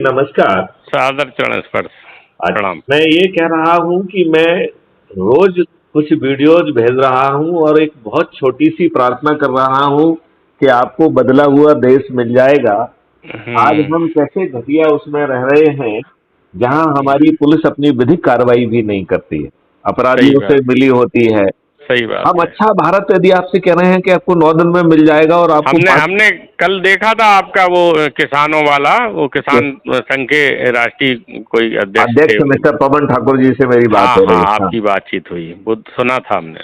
नमस्कार। सादर चरण स्पर्श प्रणाम। मैं ये कह रहा हूँ कि मैं रोज कुछ वीडियोज भेज रहा हूँ और एक बहुत छोटी सी प्रार्थना कर रहा हूँ कि आपको बदला हुआ देश मिल जाएगा। आज हम्म। हम कैसे घटिया उसमें रह रहे हैं जहाँ हमारी पुलिस अपनी विधिक कार्रवाई भी नहीं करती है, सही अपराधियों से बात। मिली होती है। सही बात हम है। अच्छा भारत यदि आपसे कह रहे हैं कि आपको 9 दिन में मिल जाएगा और आपको हमने पाँच हमने कल देखा था आपका वो किसानों वाला, वो किसान संघ के राष्ट्रीय कोई अध्यक्ष अध्यक्ष थे। मिस्टर पवन ठाकुर जी से मेरी बात हाँ हो हाँ, रही है। हाँ। आपकी बातचीत हुई, वो सुना था हमने।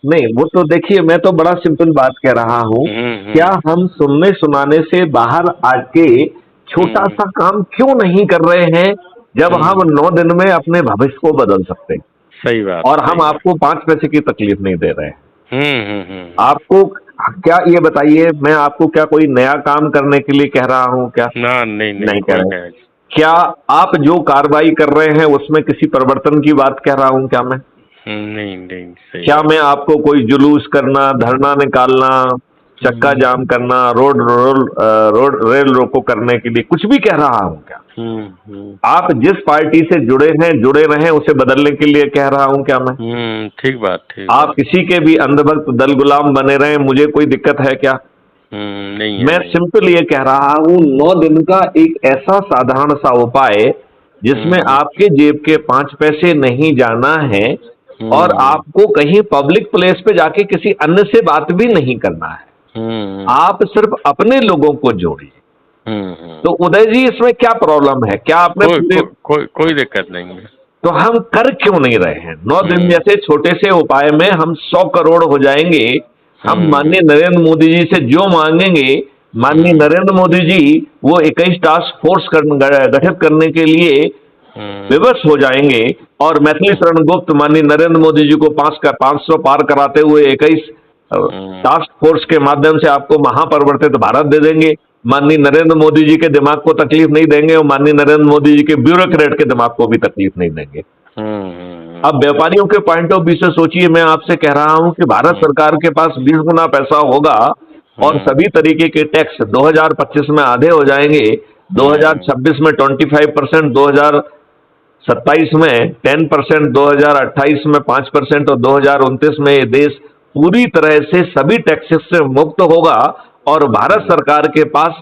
नहीं, वो तो देखिए, मैं तो बड़ा सिंपल बात कह रहा हूँ। क्या हम्म। हम सुनने सुनाने से बाहर आके छोटा हम्म। सा काम क्यों नहीं कर रहे हैं जब हम हम्म। 9 दिन में अपने भविष्य को बदल सकते हैं? सही बात, और हम सही बात। आपको 5 पैसे की तकलीफ नहीं दे रहे हैं। हम्म। आपको क्या, ये बताइए, मैं आपको क्या कोई नया काम करने के लिए कह रहा हूँ क्या? ना, नहीं नहीं, नहीं कह कोई रहे। नहीं। क्या आप जो कार्रवाई कर रहे हैं उसमें किसी परिवर्तन की बात कह रहा हूँ क्या मैं? नहीं नहीं, सही क्या बात। मैं आपको कोई जुलूस करना, धरना निकालना, चक्का हम्म। जाम करना, रोड रेल रोको करने के लिए कुछ भी कह रहा हूं क्या? हम्म। आप जिस पार्टी से जुड़े हैं, जुड़े रहें, उसे बदलने के लिए कह रहा हूं क्या मैं? ठीक बात, ठीक आप बात। किसी के भी अंधभक्त दल गुलाम बने रहें, मुझे कोई दिक्कत है क्या? नहीं है, मैं नहीं। सिंपल ये कह रहा हूं, 9 दिन का एक ऐसा साधारण सा उपाय जिसमें हम्म। आपके जेब के 5 पैसे नहीं जाना है और हम्म। आपको कहीं पब्लिक प्लेस पे जाके किसी अन्य से बात भी नहीं करना है। हम्म। आप सिर्फ अपने लोगों को जोड़िए। हम्म। तो उदय जी, इसमें क्या प्रॉब्लम है? क्या आपने कोई पूरे, कोई कोई कोई दिक्कत नहीं है। तो हम कर क्यों नहीं रहे हैं? 9 दिन हम्म। जैसे छोटे से उपाय में हम 100 करोड़ हो जाएंगे। हम हम्म। माननीय नरेंद्र मोदी जी से जो मांगेंगे, माननीय हम्म। नरेंद्र मोदी जी वो 21 टास्क फोर्स गठित करने के लिए हम्म। विवश हो जाएंगे। और मैथिली शरण गुप्त माननीय नरेंद्र मोदी जी को 500 पार कराते हुए 21 हम्म। टास्क फोर्स के माध्यम से आपको महापरिवर्तित भारत दे देंगे। माननीय नरेंद्र मोदी जी के दिमाग को तकलीफ नहीं देंगे और माननीय नरेंद्र मोदी जी के ब्यूरोक्रेट के दिमाग को भी तकलीफ नहीं देंगे। हम्म। अब व्यापारियों के पॉइंट ऑफ व्यू से सोचिए, मैं आपसे कह रहा हूं कि भारत हम्म। सरकार के पास 20 गुना पैसा होगा और हम्म। सभी तरीके के टैक्स 2025 में आधे हो जाएंगे, हम्म। 2026 में 25%, 2027 में 10%, 2028 में 5% और 2029 में ये देश पूरी तरह से सभी टैक्सेस से मुक्त होगा और भारत सरकार के पास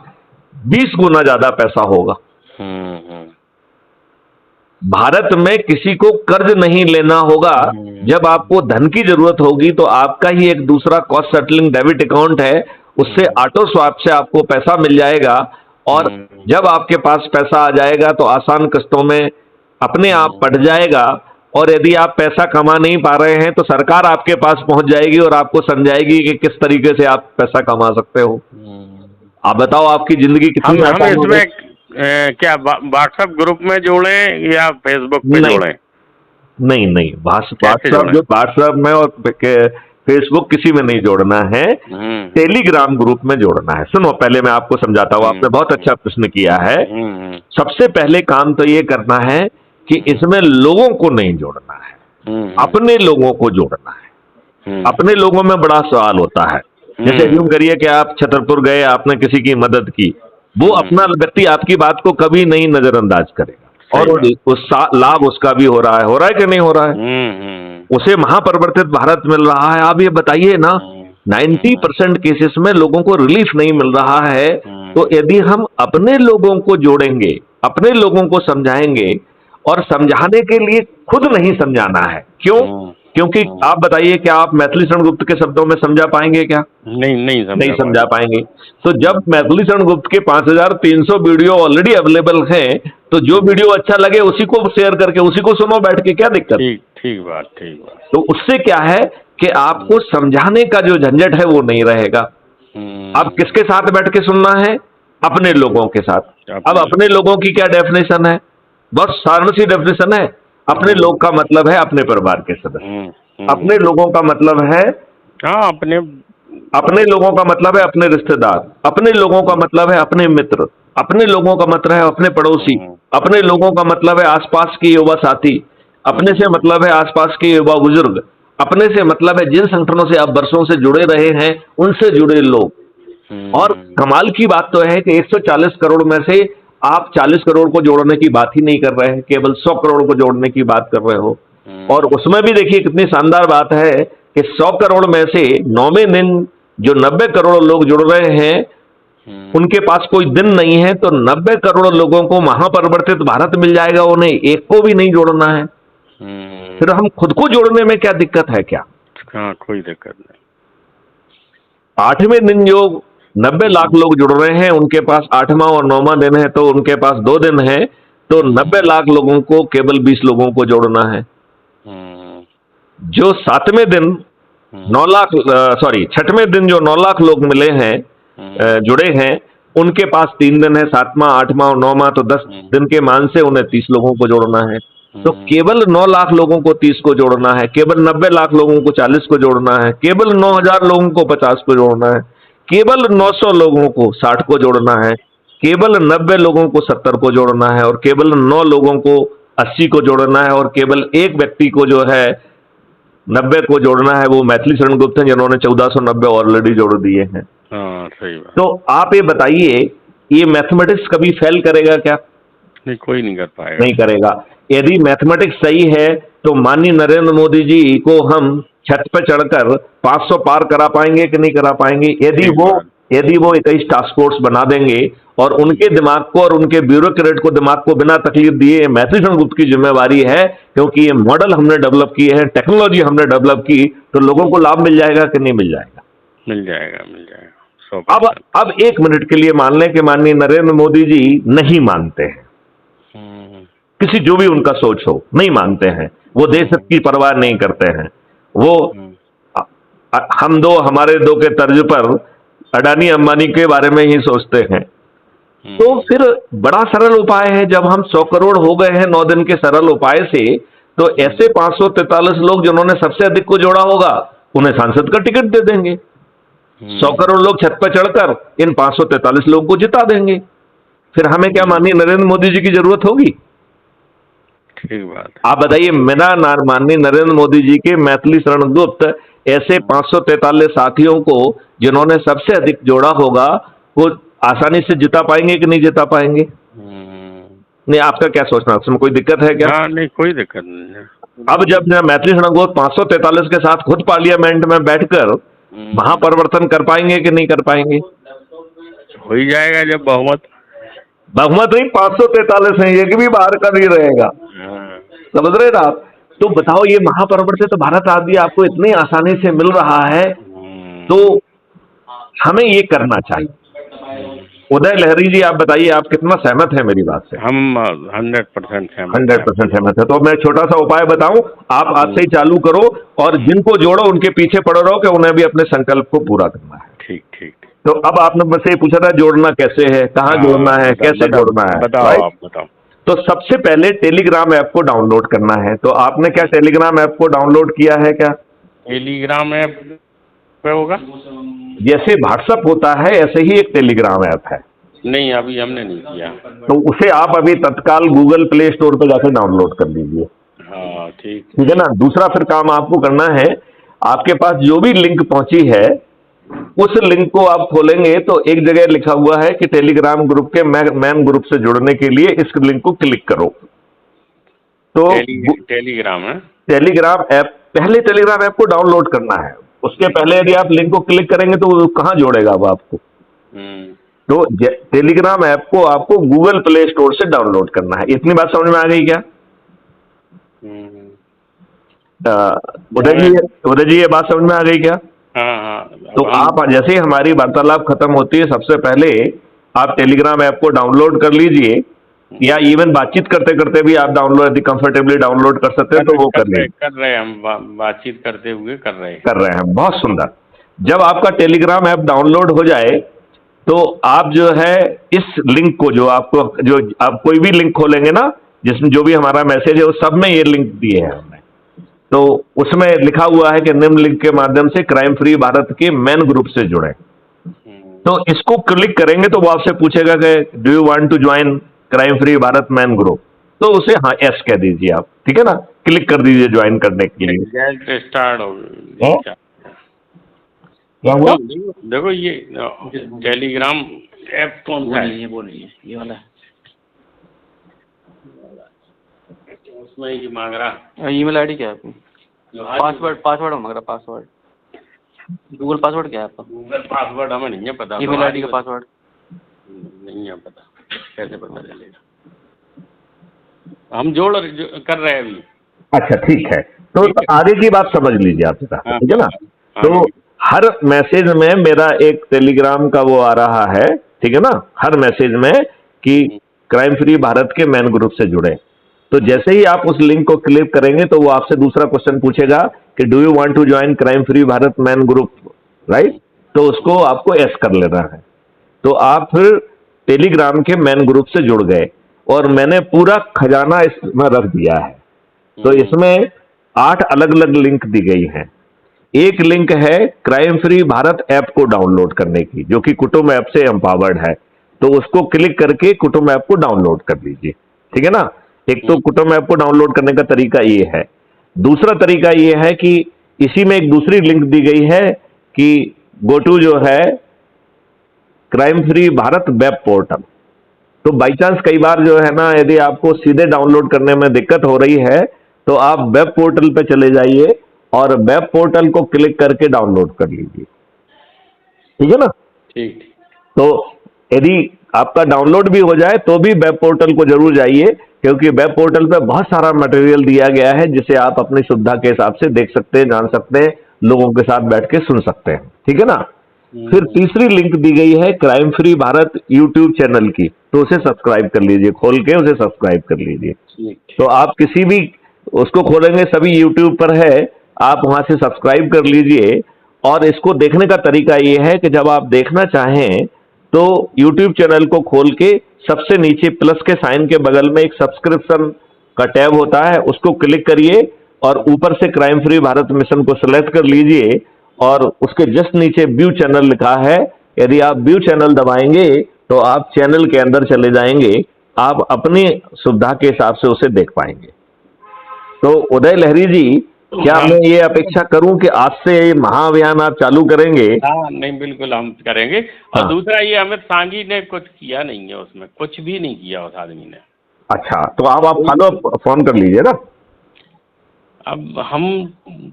20 गुना ज्यादा पैसा होगा। हम्म। भारत में किसी को कर्ज नहीं लेना होगा। जब आपको धन की जरूरत होगी तो आपका ही एक दूसरा कॉस्ट सेटलिंग डेबिट अकाउंट है, उससे ऑटो स्वाप से आपको पैसा मिल जाएगा। और जब आपके पास पैसा आ जाएगा तो आसान किस्तों में अपने आप पट जाएगा। और यदि आप पैसा कमा नहीं पा रहे हैं तो सरकार आपके पास पहुंच जाएगी और आपको समझाएगी कि किस तरीके से आप पैसा कमा सकते हो। आप बताओ, आपकी जिंदगी कितनी हम आसान हो गई? इसमें क्या व्हाट्सएप ग्रुप में जोड़ें या फेसबुक पे नहीं जोड़ें? नहीं नहीं, कैसे व्हाट्सएप, जोड़ें? जो व्हाट्सएप में और फेसबुक किसी में नहीं जोड़ना है। हम्म। टेलीग्राम ग्रुप में जोड़ना है। सुनो, पहले मैं आपको समझाता हूँ, आपने बहुत अच्छा प्रश्न किया है। हम्म। सबसे पहले काम तो ये करना है कि इसमें लोगों को नहीं जोड़ना है, अपने लोगों को जोड़ना है। अपने लोगों में बड़ा सवाल होता है। जैसे यूं करिए कि आप छतरपुर गए, आपने किसी की मदद की, वो अपना व्यक्ति आपकी बात को कभी नहीं नजरअंदाज करेगा और सही बात। लाभ उसका भी हो रहा है कि नहीं हो रहा है? उसे महापरिवर्तित भारत मिल रहा है। आप ये बताइए ना, 90% केसेस में लोगों को रिलीफ नहीं मिल रहा है। तो यदि हम अपने लोगों को जोड़ेंगे, अपने लोगों को समझाएंगे, और समझाने के लिए खुद नहीं समझाना है। क्यों? क्योंकि आप बताइए, क्या आप मैथिली शरण गुप्त के शब्दों में समझा पाएंगे क्या? नहीं नहीं नहीं समझा समझा पाएंगे। तो जब मैथिली शरण गुप्त के 5300 वीडियो ऑलरेडी अवेलेबल हैं, तो जो वीडियो अच्छा लगे उसी को शेयर करके उसी को सुनो बैठ के, क्या दिक्कत? ठीक ठीक बात, ठीक बात। तो उससे क्या है कि आपको समझाने का जो झंझट है वो नहीं रहेगा। अब किसके साथ बैठ के सुनना है? अपने लोगों के साथ। अब अपने लोगों की क्या डेफिनेशन है? बहुत साधारण सी डेफिनेशन है। अपने लोग का मतलब है अपने परिवार के सदस्य। अपने लोगों का मतलब है, हाँ, अपने लोगों का मतलब है अपने रिश्तेदार। अपने लोगों का मतलब है अपने मित्र। अपने लोगों का मतलब है अपने पड़ोसी। अपने लोगों का मतलब है आसपास के युवा साथी। अपने से मतलब है आसपास के युवा बुजुर्ग। अपने से मतलब है जिन संगठनों से आप वर्षों से जुड़े रहे हैं, उनसे जुड़े लोग। और कमाल की बात तो है कि 140 करोड़ में से आप 40 करोड़ को जोड़ने की बात ही नहीं कर रहे हैं, केवल 100 करोड़ को जोड़ने की बात कर रहे हो। और उसमें भी देखिए कितनी शानदार बात है कि 100 करोड़ में से 9वें दिन जो 90 करोड़ लोग जुड़ रहे हैं उनके पास कोई दिन नहीं है, तो 90 करोड़ लोगों को महापरिवर्तित भारत मिल जाएगा, उन्हें एक को भी नहीं जोड़ना है। फिर हम खुद को जोड़ने में क्या दिक्कत है क्या? हाँ, कोई दिक्कत नहीं। 8वें दिन जो 90 लाख लोग जुड़ रहे हैं उनके पास 8वां और 9वां दिन है, तो उनके पास 2 दिन है, तो 90 लाख लोगों को केवल 20 लोगों को जोड़ना है। जो 7वें दिन 9 लाख, सॉरी 6वें दिन जो 9 लाख लोग मिले हैं, जुड़े हैं, उनके पास 3 दिन है, 7वां 8वां और 9वां, तो 10 दिन के मान से उन्हें 30 लोगों को जोड़ना है। तो केवल 9 लाख लोगों को 30 को जोड़ना है, केवल 90 लाख लोगों को 40 को जोड़ना है, केवल 9,000 लोगों को 50 को जोड़ना है, केवल 900 लोगों को 60 को जोड़ना है, केवल 90 लोगों को 70 को जोड़ना है, और केवल 9 लोगों को 80 को जोड़ना है, और केवल एक व्यक्ति को जो है 90 को जोड़ना है, वो मैथिली शरण गुप्त हैं जिन्होंने 1490 ऑलरेडी जोड़ दिए हैं। हाँ, सही बात। तो आप ये बताइए, ये मैथमेटिक्स कभी फेल करेगा क्या? नहीं, कोई नहीं कर पाएगा। नहीं करेगा। यदि मैथमेटिक्स सही है तो माननीय नरेंद्र मोदी जी को हम छत पर चढ़कर 500 पार करा पाएंगे कि नहीं करा पाएंगे? यदि वो 21 टास्क फोर्स बना देंगे और उनके दिमाग को और उनके ब्यूरोक्रेट को दिमाग को बिना तकलीफ दिए, मैथिली शरण गुप्त की जिम्मेवारी है, क्योंकि ये मॉडल हमने डेवलप किए हैं, टेक्नोलॉजी हमने डेवलप की, तो लोगों को लाभ मिल जाएगा कि नहीं मिल जाएगा? मिल जाएगा, मिल जाएगा। अब 1 मिनट के लिए मान लें कि माननीय नरेंद्र मोदी जी नहीं मानते हैं, किसी जो भी उनका सोच हो, नहीं मानते हैं, वो देश की परवाह नहीं करते हैं, वो हम दो हमारे दो के तर्ज पर अडानी अंबानी के बारे में ही सोचते हैं। तो फिर बड़ा सरल उपाय है, जब हम 100 करोड़ हो गए हैं 9 दिन के सरल उपाय से, तो ऐसे 543 लोग जिन्होंने सबसे अधिक को जोड़ा होगा उन्हें सांसद का टिकट दे देंगे। 100 करोड़ लोग छत पर चढ़कर इन 543 लोगों को जिता देंगे। फिर हमें क्या माननीय नरेंद्र मोदी जी की जरूरत होगी? ठीक बात। आप बताइए, मेरा माननीय नरेंद्र मोदी जी के मैथिली शरण गुप्त ऐसे 543 साथियों को जिन्होंने सबसे अधिक जोड़ा होगा, वो आसानी से जिता पाएंगे कि नहीं जिता पाएंगे? नहीं, आपका क्या सोचना, उसमें कोई दिक्कत है क्या? नहीं, कोई दिक्कत नहीं है। अब जब मैथिली शरण गुप्त 543 के साथ खुद पार्लियामेंट में बैठकर महापरिवर्तन कर पाएंगे कि नहीं कर पाएंगे? हो ही जाएगा जब बहुमत नहीं, 543 है, एक भी बाहर का नहीं रहेगा। समझ रहे ना आप? तो बताओ, ये महापरिवर्तित भारत आदि आपको इतनी आसानी से मिल रहा है, तो हमें ये करना चाहिए। उदय लहरी जी, आप बताइए, आप कितना सहमत हैं मेरी बात से? हम 100% सहमत। 100% सहमत है। तो मैं छोटा सा उपाय बताऊं, आप आज से ही चालू करो, और जिनको जोड़ो उनके पीछे पड़े रहो कि उन्हें भी अपने संकल्प को पूरा करना है। ठीक ठीक। तो अब आपने मुझसे पूछा था जोड़ना कैसे है, कहाँ जोड़ना है, कैसे जोड़ना है, बताओ आप बताओ। तो सबसे पहले टेलीग्राम ऐप को डाउनलोड करना है। तो आपने क्या टेलीग्राम ऐप को डाउनलोड किया है क्या? टेलीग्राम ऐप पे होगा? जैसे व्हाट्सएप होता है ऐसे ही एक टेलीग्राम ऐप है। नहीं, अभी हमने नहीं किया। तो उसे आप अभी तत्काल गूगल प्ले स्टोर पर जाकर डाउनलोड कर लीजिए। हाँ, ठीक है ना। दूसरा फिर काम आपको करना है, आपके पास जो भी लिंक पहुंची है उस लिंक को आप खोलेंगे तो एक जगह लिखा हुआ है कि टेलीग्राम ग्रुप के मैन ग्रुप से जुड़ने के लिए इस लिंक को क्लिक करो। तो टेलीग्राम है, टेलीग्राम ऐप, पहले टेलीग्राम ऐप को डाउनलोड करना है। उसके पहले यदि आप लिंक को क्लिक करेंगे तो कहाँ जोड़ेगा वो आपको? तो टेलीग्राम ऐप को आपको गूगल प्ले स्टोर से डाउनलोड करना है। इतनी बात समझ में आ गई क्या? उदय जी, ये बात समझ में आ गई क्या? हाँ। तो आप जैसे ही हमारी वार्तालाप खत्म होती है, सबसे पहले आप टेलीग्राम ऐप को डाउनलोड कर लीजिए, या इवन बातचीत करते करते भी आप डाउनलोड, यदि कंफर्टेबली डाउनलोड कर सकते हैं तो वो कर रहे हैं। हम बातचीत करते हुए कर रहे हैं। बहुत सुंदर। जब आपका टेलीग्राम ऐप डाउनलोड हो जाए तो आप जो है इस लिंक को, जो आप कोई भी लिंक खोलेंगे ना, जिसमें जो भी हमारा मैसेज है, उस सब में ये लिंक दिए हैं हमने। तो उसमें लिखा हुआ है कि निम्न लिंक के माध्यम से क्राइम फ्री भारत के मैन ग्रुप से जुड़े। तो इसको क्लिक करेंगे तो वो आपसे पूछेगा कि do you want to join crime free Bharat man group? तो उसे हाँ यस कह दीजिए आप, ठीक है ना। क्लिक कर दीजिए ज्वाइन करने के लिए। स्टार्ट हो गया। क्या हुआ? देखो ये टेलीग्राम ऐप कौन सा है? वो नहीं है, ये वाला है। उसमें ही मांग रहा। ईमेल आईडी क्या है आपकी? पासवर्ड मांग रहा, पासवर्ड गूगल पासवर्ड क्या है आपका? गूगल पासवर्ड हमें नहीं है पता। ईमेल आईडी का पासवर्ड नहीं है पता, कैसे पता चलेगा? हम जोड़ कर रहे हैं अभी। अच्छा ठीक है, तो आगे की बात समझ लीजिए आप, ठीक है ना। तो हर मैसेज में मेरा एक टेलीग्राम का वो आ रहा है, ठीक है ना, हर मैसेज में कि क्राइम फ्री भारत के मैन ग्रुप से जुड़े। तो जैसे ही आप उस लिंक को क्लिक करेंगे तो वो आपसे दूसरा क्वेश्चन पूछेगा कि do you want to join crime free Bharat man group, right? तो उसको आपको यस कर लेना है। तो आप फिर टेलीग्राम के मैन ग्रुप से जुड़ गए और मैंने पूरा खजाना इसमें रख दिया है। तो इसमें 8 अलग अलग लिंक दी गई हैं। एक लिंक है क्राइम फ्री भारत ऐप को डाउनलोड करने की, जो कि कुटुंब ऐप से एम्पावर्ड है। तो उसको क्लिक करके कुटुंब ऐप को डाउनलोड कर लीजिए, ठीक है ना। एक तो कुटुंब ऐप को डाउनलोड करने का तरीका ये है। दूसरा तरीका ये है कि इसी में एक दूसरी लिंक दी गई है कि गो टू जो है crime free Bharat web portal. तो बाई चांस कई बार जो है ना, यदि आपको सीधे डाउनलोड करने में दिक्कत हो रही है तो आप वेब पोर्टल पे चले जाइए और वेब पोर्टल को क्लिक करके डाउनलोड कर लीजिए, ठीक है ना। ठीक। तो यदि आपका डाउनलोड भी हो जाए तो भी वेब पोर्टल को जरूर जाइए, क्योंकि वेब पोर्टल पे बहुत सारा मटेरियल दिया गया है जिसे आप अपनी सुविधा के हिसाब से देख सकते हैं, जान सकते हैं, लोगों के साथ बैठ के सुन सकते हैं, ठीक है ना। फिर तीसरी लिंक दी गई है crime free Bharat YouTube channel की, तो उसे सब्सक्राइब कर लीजिए, खोल के उसे सब्सक्राइब कर लीजिए। तो आप किसी भी उसको खोलेंगे, सभी यूट्यूब पर है, आप वहां से सब्सक्राइब कर लीजिए। और इसको देखने का तरीका ये है कि जब आप देखना चाहें तो यूट्यूब चैनल को खोल के सबसे नीचे प्लस के साइन के बगल में एक सब्सक्रिप्शन का टैब होता है, उसको क्लिक करिए और ऊपर से क्राइम फ्री भारत मिशन को सिलेक्ट कर लीजिए और उसके जस्ट नीचे व्यू चैनल लिखा है। यदि आप व्यू चैनल दबाएंगे तो आप चैनल के अंदर चले जाएंगे, आप अपनी सुविधा के हिसाब से उसे देख पाएंगे। तो उदय लहरी जी, क्या मैं ये अपेक्षा करूं कि आज से ये महाअभियान आप चालू करेंगे? हाँ, नहीं बिल्कुल हम करेंगे। और दूसरा ये अमित सांघी ने कुछ किया नहीं है, उसमें कुछ भी नहीं किया उस आदमी ने। अच्छा, तो आप फॉलो फोन कर लीजिए ना। अब हम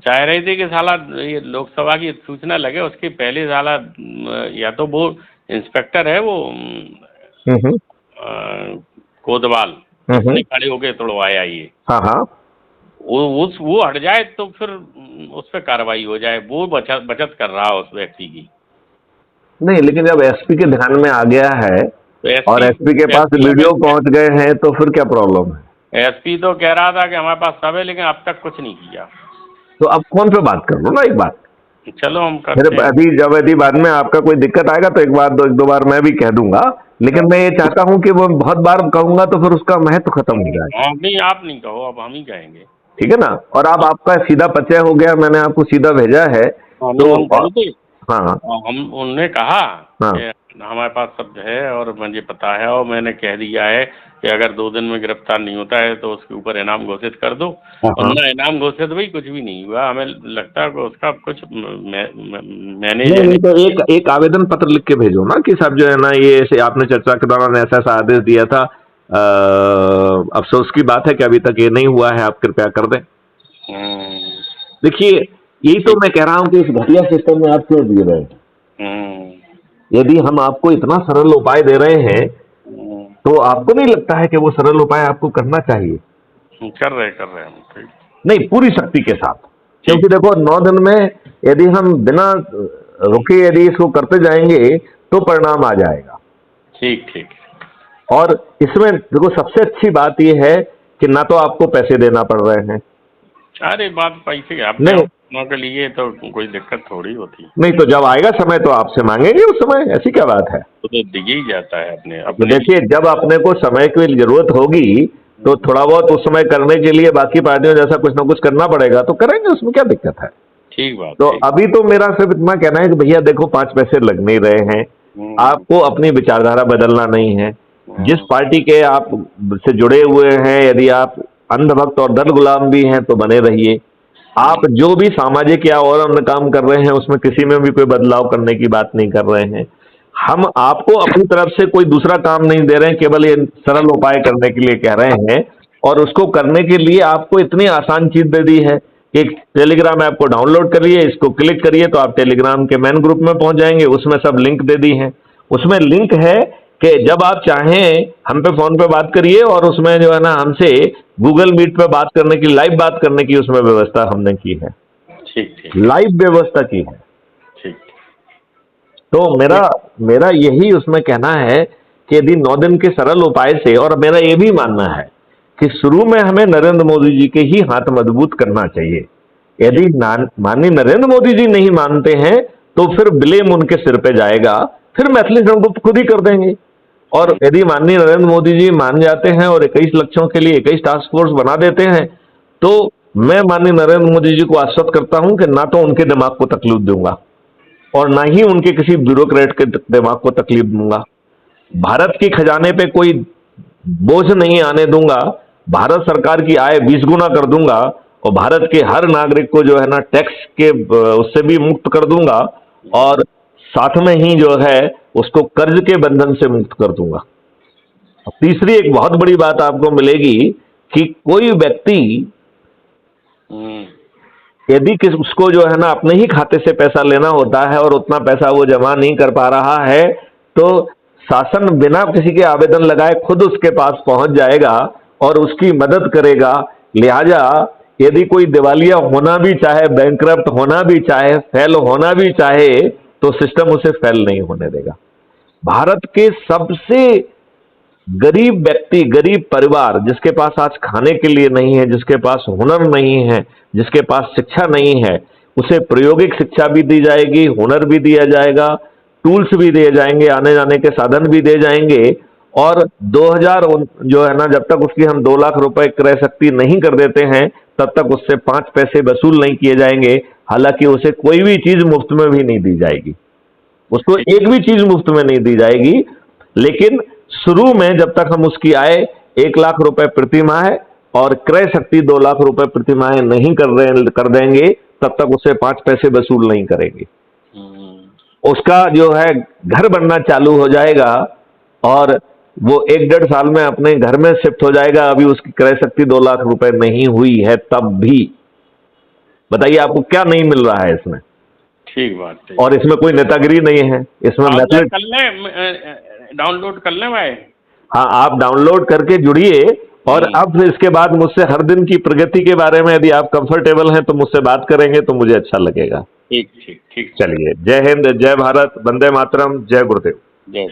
चाह रहे थे कि साला ये लोकसभा की सूचना लगे उसके पहले साला या तो वो इंस्पेक्टर है वो कोतवाल खड़े होके तोड़वाया ये। हाँ हाँ, वो हट जाए तो फिर उस पर कार्रवाई हो जाए। वो बचत कर रहा है उस व्यक्ति की। नहीं, लेकिन जब एसपी के ध्यान में आ गया है तो और एसपी के पास वीडियो पहुंच गए हैं तो फिर क्या प्रॉब्लम है? एसपी तो कह रहा था कि हमारे पास सब है, लेकिन अब तक कुछ नहीं किया। तो अब फोन पे बात कर लो ना एक बार। चलो हम करते हैं। अभी बाद में आपका कोई दिक्कत आएगा तो एक दो बार मैं भी कह दूंगा, लेकिन मैं ये चाहता हूँ कि वो बहुत बार कहूंगा तो फिर उसका महत्व खत्म हो जाए। नहीं, आप नहीं कहो, अब हम ही कहेंगे, ठीक है ना। और अब आपका सीधा परिचय हो गया, मैंने आपको सीधा भेजा है। तो हाँ, हम उन्होंने कहा कि हमारे पास सब है और मुझे पता है, और मैंने कह दिया है कि अगर 2 दिन में गिरफ्तार नहीं होता है तो उसके ऊपर इनाम घोषित कर दो। और ना इनाम घोषित भाई कुछ भी नहीं हुआ। हमें लगता है कि उसका कुछ मैंने तो एक आवेदन पत्र लिख के भेजो ना कि साहब जो है ना, ये ऐसे आपने चर्चा के दौरान ऐसा आदेश दिया था, अफसोस की बात है कि अभी तक ये नहीं हुआ है, आप कृपया कर दें। देखिए, यही तो मैं कह रहा हूं कि इस घटिया सिस्टम में आप क्यों जी रहे हैं। यदि हम आपको इतना सरल उपाय दे रहे हैं तो आपको नहीं लगता है कि वो सरल उपाय आपको करना चाहिए? कर रहे हैं नहीं, पूरी शक्ति के साथ। क्योंकि देखो 9 दिन में यदि हम बिना रुके यदि इसको करते जाएंगे तो परिणाम आ जाएगा। ठीक। और इसमें देखो सबसे अच्छी बात यह है कि ना तो आपको पैसे देना पड़ रहे हैं। अरे बात पैसे आप के लिए तो कोई दिक्कत थोड़ी होती। नहीं, तो जब आएगा समय तो आपसे मांगेंगे उस समय, ऐसी क्या बात है। तो दिया ही जाता है अपने। देखिए, जब अपने को समय की जरूरत होगी तो थोड़ा बहुत उस समय करने के लिए बाकी पार्टियों जैसा कुछ ना कुछ करना पड़ेगा, तो करेंगे, उसमें क्या दिक्कत है। ठीक बात। तो अभी तो मेरा सिर्फ इतना कहना है कि भैया देखो 5 पैसे लग नहीं रहे हैं, आपको अपनी विचारधारा बदलना नहीं है। जिस पार्टी के आप से जुड़े हुए हैं, यदि आप अंधभक्त और दल गुलाम भी हैं तो बने रहिए। आप जो भी सामाजिक या और अन्य काम कर रहे हैं उसमें किसी में भी कोई बदलाव करने की बात नहीं कर रहे हैं। हम आपको अपनी तरफ से कोई दूसरा काम नहीं दे रहे हैं, केवल ये सरल उपाय करने के लिए कह रहे हैं। और उसको करने के लिए आपको इतनी आसान चीज दे दी है कि टेलीग्राम ऐप को डाउनलोड करिए, इसको क्लिक करिए तो आप टेलीग्राम के मेन ग्रुप में पहुंच जाएंगे। उसमें सब लिंक दे दी है। उसमें लिंक है कि जब आप चाहें हम पे फोन पे बात करिए, और उसमें जो है ना हमसे गूगल मीट पे बात करने की, लाइव बात करने की उसमें व्यवस्था हमने की है। ठीक ठीक लाइव व्यवस्था की है। ठीक। तो मेरा यही उसमें कहना है कि यदि 9 दिन के सरल उपाय से, और मेरा ये भी मानना है कि शुरू में हमें नरेंद्र मोदी जी के ही हाथ मजबूत करना चाहिए। यदि माननीय नरेंद्र मोदी जी नहीं मानते हैं तो फिर ब्लेम उनके सिर पे जाएगा, फिर मैथिली संगुप्त खुद ही कर देंगे। और यदि माननीय नरेंद्र मोदी जी मान जाते हैं और 21 लक्ष्यों के लिए 21 टास्क फोर्स बना देते हैं, तो मैं माननीय नरेंद्र मोदी जी को आश्वस्त करता हूं कि ना तो उनके दिमाग को तकलीफ दूंगा और ना ही उनके किसी ब्यूरोक्रेट के दिमाग को तकलीफ दूंगा। भारत के खजाने पे कोई बोझ नहीं आने दूंगा। भारत सरकार की आय 20 गुना कर दूंगा और भारत के हर नागरिक को जो है ना टैक्स के उससे भी मुक्त कर दूंगा, और साथ में ही जो है उसको कर्ज के बंधन से मुक्त कर दूंगा। तीसरी एक बहुत बड़ी बात आपको मिलेगी कि कोई व्यक्ति यदि उसको जो है ना अपने ही खाते से पैसा लेना होता है और उतना पैसा वो जमा नहीं कर पा रहा है, तो शासन बिना किसी के आवेदन लगाए खुद उसके पास पहुंच जाएगा और उसकी मदद करेगा। लिहाजा यदि कोई दिवालिया होना भी चाहे, बैंकरप्ट होना भी चाहे, फेल होना भी चाहे, तो सिस्टम उसे फेल नहीं होने देगा। भारत के सबसे गरीब व्यक्ति, गरीब परिवार, जिसके पास आज खाने के लिए नहीं है, जिसके पास हुनर नहीं है, जिसके पास शिक्षा नहीं है, उसे प्रायोगिक शिक्षा भी दी जाएगी, हुनर भी दिया जाएगा, टूल्स भी दिए जाएंगे, आने जाने के साधन भी दे जाएंगे। और 2000 जो है ना, जब तक उसकी हम 2 लाख रुपए क्रय शक्ति नहीं कर देते हैं तब तक उससे 5 पैसे वसूल नहीं किए जाएंगे। हालांकि उसे कोई भी चीज मुफ्त में भी नहीं दी जाएगी, उसको एक भी चीज मुफ्त में नहीं दी जाएगी। लेकिन शुरू में जब तक हम उसकी आय 1 लाख रुपए प्रति माह और क्रय शक्ति 2 लाख रुपए प्रति माह नहीं कर देंगे, तब तक उसे 5 पैसे वसूल नहीं करेंगे। उसका जो है घर बनना चालू हो जाएगा और वो 1-1.5 साल में अपने घर में शिफ्ट हो जाएगा। अभी उसकी क्रय शक्ति 2 लाख रुपए नहीं हुई है तब भी। बताइए आपको क्या नहीं मिल रहा है इसमें? ठीक बात है। और इसमें कोई नेतागिरी नहीं है, इसमें मैसेज डाउनलोड कर लें भाई। हाँ, आप डाउनलोड करके जुड़िए और अब इसके बाद मुझसे हर दिन की प्रगति के बारे में यदि आप कंफर्टेबल हैं तो मुझसे बात करेंगे तो मुझे अच्छा लगेगा। ठीक ठीक ठीक। चलिए, जय हिंद, जय भारत, वंदे मातरम, जय गुरुदेव। जय।